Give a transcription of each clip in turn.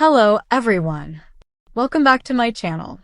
Hello everyone. Welcome back to my channel.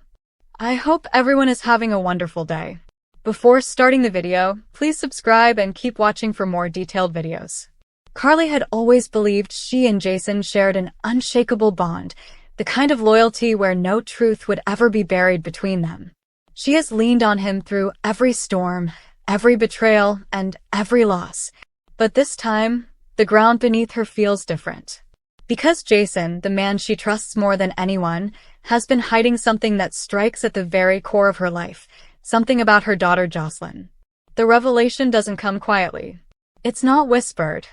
I hope everyone is having a wonderful day. Before starting the video, please subscribe and keep watching for more detailed videos. Carly had always believed she and Jason shared an unshakable bond, the kind of loyalty where no truth would ever be buried between them. She has leaned on him through every storm, every betrayal, and every loss. But this time, the ground beneath her feels different. Because Jason, the man she trusts more than anyone, has been hiding something that strikes at the very core of her life, something about her daughter Josslyn. The revelation doesn't come quietly. It's not whispered.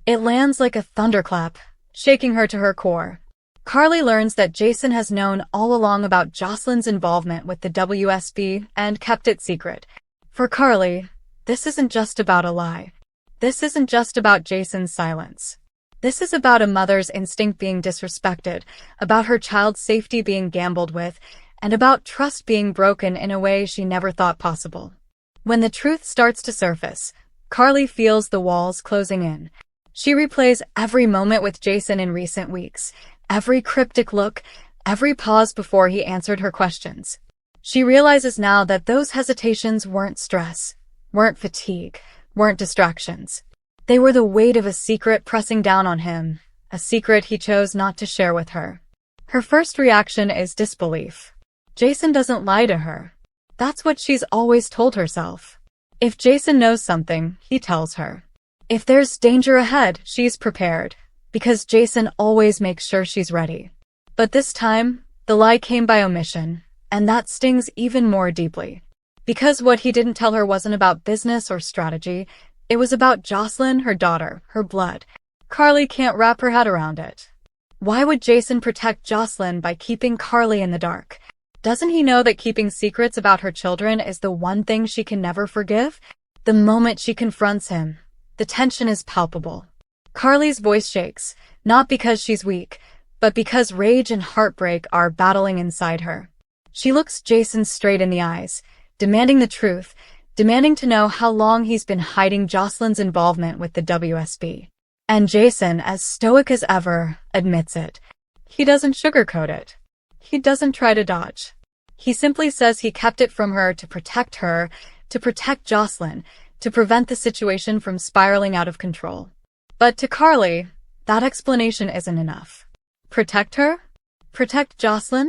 It lands like a thunderclap, shaking her to her core. Carly learns that Jason has known all along about Josslyn's involvement with the WSB and kept it secret. For Carly, this isn't just about a lie. This isn't just about Jason's silence. This is about a mother's instinct being disrespected, about her child's safety being gambled with, and about trust being broken in a way she never thought possible. When the truth starts to surface, Carly feels the walls closing in. She replays every moment with Jason in recent weeks, every cryptic look, every pause before he answered her questions. She realizes now that those hesitations weren't stress, weren't fatigue, weren't distractions. They were the weight of a secret pressing down on him, a secret he chose not to share with her. Her first reaction is disbelief. Jason doesn't lie to her. That's what she's always told herself. If Jason knows something, he tells her. If there's danger ahead, she's prepared, because Jason always makes sure she's ready. But this time, the lie came by omission, and that stings even more deeply. Because what he didn't tell her wasn't about business or strategy, it was about Josslyn, her daughter, her blood. Carly can't wrap her head around it. Why would Jason protect Josslyn by keeping Carly in the dark? Doesn't he know that keeping secrets about her children is the one thing she can never forgive? The moment she confronts him, the tension is palpable. Carly's voice shakes, not because she's weak, but because rage and heartbreak are battling inside her. She looks Jason straight in the eyes, demanding the truth, demanding to know how long he's been hiding Josslyn's involvement with the WSB. And Jason, as stoic as ever, admits it. He doesn't sugarcoat it. He doesn't try to dodge. He simply says he kept it from her, to protect Josslyn, to prevent the situation from spiraling out of control. But to Carly, that explanation isn't enough. Protect her? Protect Josslyn?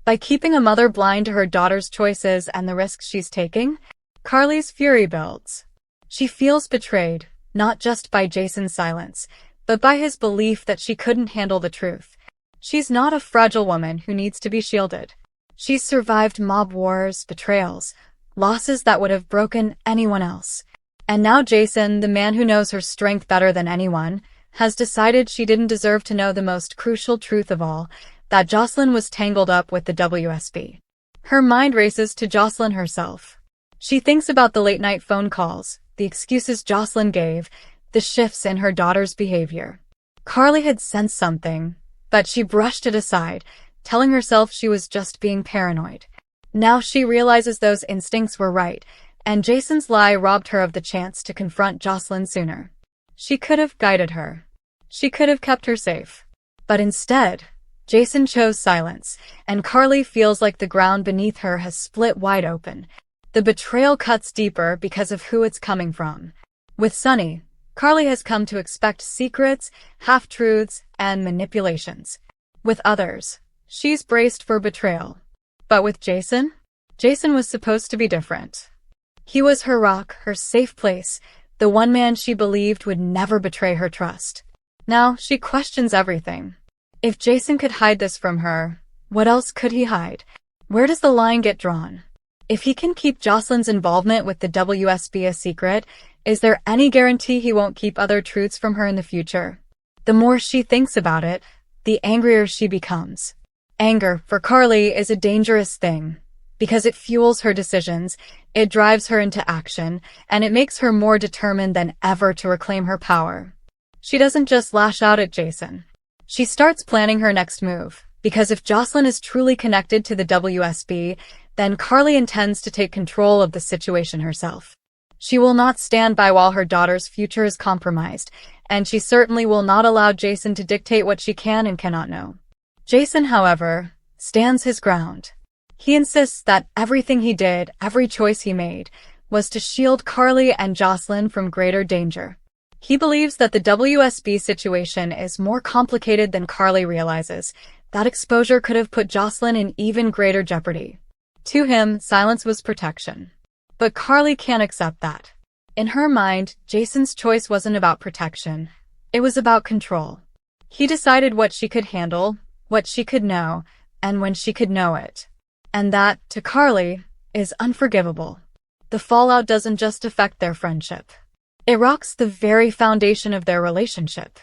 By keeping a mother blind to her daughter's choices and the risks she's taking? Carly's fury builds. She feels betrayed, not just by Jason's silence, but by his belief that she couldn't handle the truth. She's not a fragile woman who needs to be shielded. She's survived mob wars, betrayals, losses that would have broken anyone else. And now Jason, the man who knows her strength better than anyone, has decided she didn't deserve to know the most crucial truth of all, that Josslyn was tangled up with the WSB. Her mind races to Josslyn herself. She thinks about the late-night phone calls, the excuses Josslyn gave, the shifts in her daughter's behavior. Carly had sensed something, but she brushed it aside, telling herself she was just being paranoid. Now she realizes those instincts were right, and Jason's lie robbed her of the chance to confront Josslyn sooner. She could have guided her. She could have kept her safe. But instead, Jason chose silence, and Carly feels like the ground beneath her has split wide open. The betrayal cuts deeper because of who it's coming from. With Sunny, Carly has come to expect secrets, half-truths, and manipulations. With others, she's braced for betrayal. But with Jason? Jason was supposed to be different. He was her rock, her safe place, the one man she believed would never betray her trust. Now she questions everything. If Jason could hide this from her, what else could he hide? Where does the line get drawn? If he can keep Josslyn's involvement with the WSB a secret, is there any guarantee he won't keep other truths from her in the future? The more she thinks about it, the angrier she becomes. Anger, for Carly, is a dangerous thing, because it fuels her decisions, it drives her into action, and it makes her more determined than ever to reclaim her power. She doesn't just lash out at Jason. She starts planning her next move, because if Josslyn is truly connected to the WSB, then Carly intends to take control of the situation herself. She will not stand by while her daughter's future is compromised, and she certainly will not allow Jason to dictate what she can and cannot know. Jason, however, stands his ground. He insists that everything he did, every choice he made, was to shield Carly and Josslyn from greater danger. He believes that the WSB situation is more complicated than Carly realizes. That exposure could have put Josslyn in even greater jeopardy. To him, silence was protection. But Carly can't accept that. In her mind, Jason's choice wasn't about protection. It was about control. He decided what she could handle, what she could know, and when she could know it. And that, to Carly, is unforgivable. The fallout doesn't just affect their friendship. It rocks the very foundation of their relationship.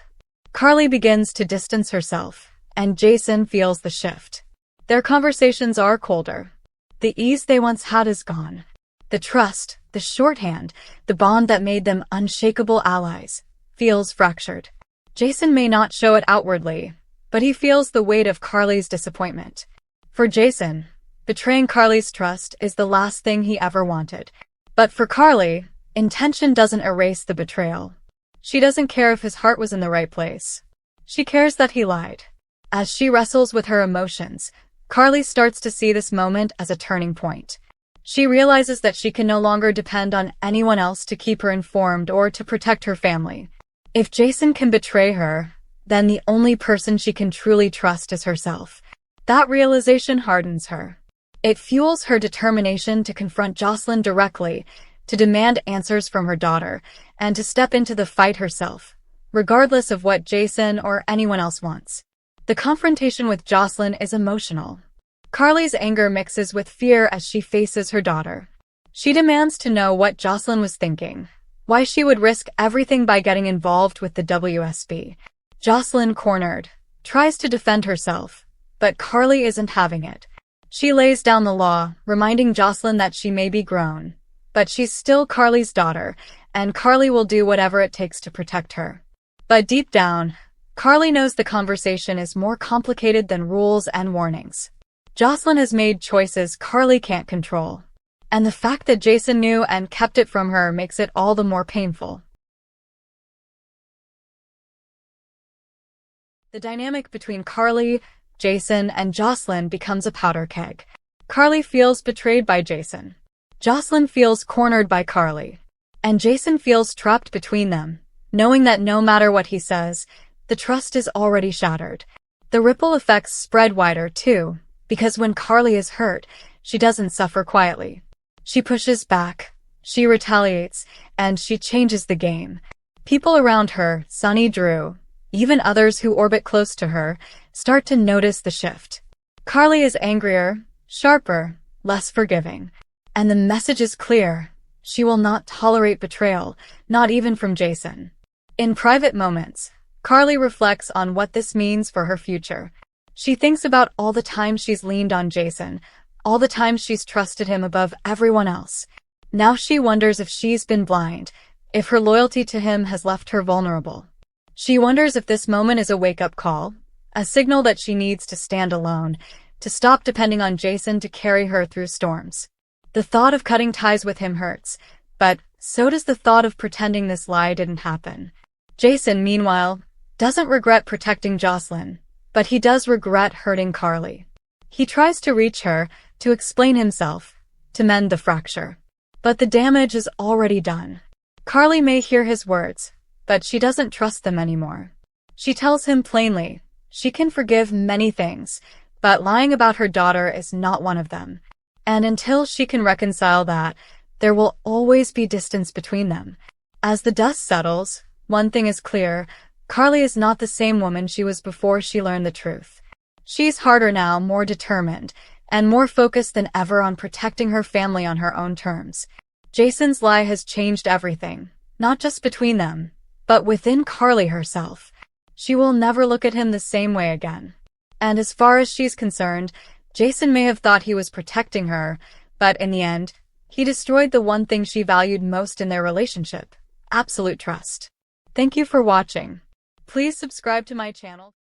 Carly begins to distance herself, and Jason feels the shift. Their conversations are colder. The ease they once had is gone. The trust, the shorthand, the bond that made them unshakable allies, feels fractured. Jason may not show it outwardly, but he feels the weight of Carly's disappointment. For Jason, betraying Carly's trust is the last thing he ever wanted. But for Carly, intention doesn't erase the betrayal. She doesn't care if his heart was in the right place. She cares that he lied. As she wrestles with her emotions, Carly starts to see this moment as a turning point. She realizes that she can no longer depend on anyone else to keep her informed or to protect her family. If Jason can betray her, then the only person she can truly trust is herself. That realization hardens her. It fuels her determination to confront Josslyn directly, to demand answers from her daughter, and to step into the fight herself, regardless of what Jason or anyone else wants. The confrontation with Josslyn is emotional. Carly's anger mixes with fear as she faces her daughter. She demands to know what Josslyn was thinking, why she would risk everything by getting involved with the WSB. Josslyn, cornered, tries to defend herself, but Carly isn't having it. She lays down the law, reminding Josslyn that she may be grown, but she's still Carly's daughter, and Carly will do whatever it takes to protect her. But deep down, Carly knows the conversation is more complicated than rules and warnings. Josslyn has made choices Carly can't control, and the fact that Jason knew and kept it from her makes it all the more painful. The dynamic between Carly, Jason, and Josslyn becomes a powder keg. Carly feels betrayed by Jason. Josslyn feels cornered by Carly. And Jason feels trapped between them, knowing that no matter what he says, the trust is already shattered. The ripple effects spread wider, too, because when Carly is hurt, she doesn't suffer quietly. She pushes back, she retaliates, and she changes the game. People around her, Sonny, Drew, even others who orbit close to her, start to notice the shift. Carly is angrier, sharper, less forgiving. And the message is clear. She will not tolerate betrayal, not even from Jason. In private moments, Carly reflects on what this means for her future. She thinks about all the times she's leaned on Jason, all the times she's trusted him above everyone else. Now she wonders if she's been blind, if her loyalty to him has left her vulnerable. She wonders if this moment is a wake-up call, a signal that she needs to stand alone, to stop depending on Jason to carry her through storms. The thought of cutting ties with him hurts, but so does the thought of pretending this lie didn't happen. Jason, meanwhile, doesn't regret protecting Josslyn, but he does regret hurting Carly. He tries to reach her, to explain himself, to mend the fracture. But the damage is already done. Carly may hear his words, but she doesn't trust them anymore. She tells him plainly, she can forgive many things, but lying about her daughter is not one of them. And until she can reconcile that, there will always be distance between them. As the dust settles, one thing is clear, Carly is not the same woman she was before she learned the truth. She's harder now, more determined, and more focused than ever on protecting her family on her own terms. Jason's lie has changed everything, not just between them, but within Carly herself. She will never look at him the same way again. And as far as she's concerned, Jason may have thought he was protecting her, but in the end, he destroyed the one thing she valued most in their relationship: absolute trust. Thank you for watching. Please subscribe to my channel.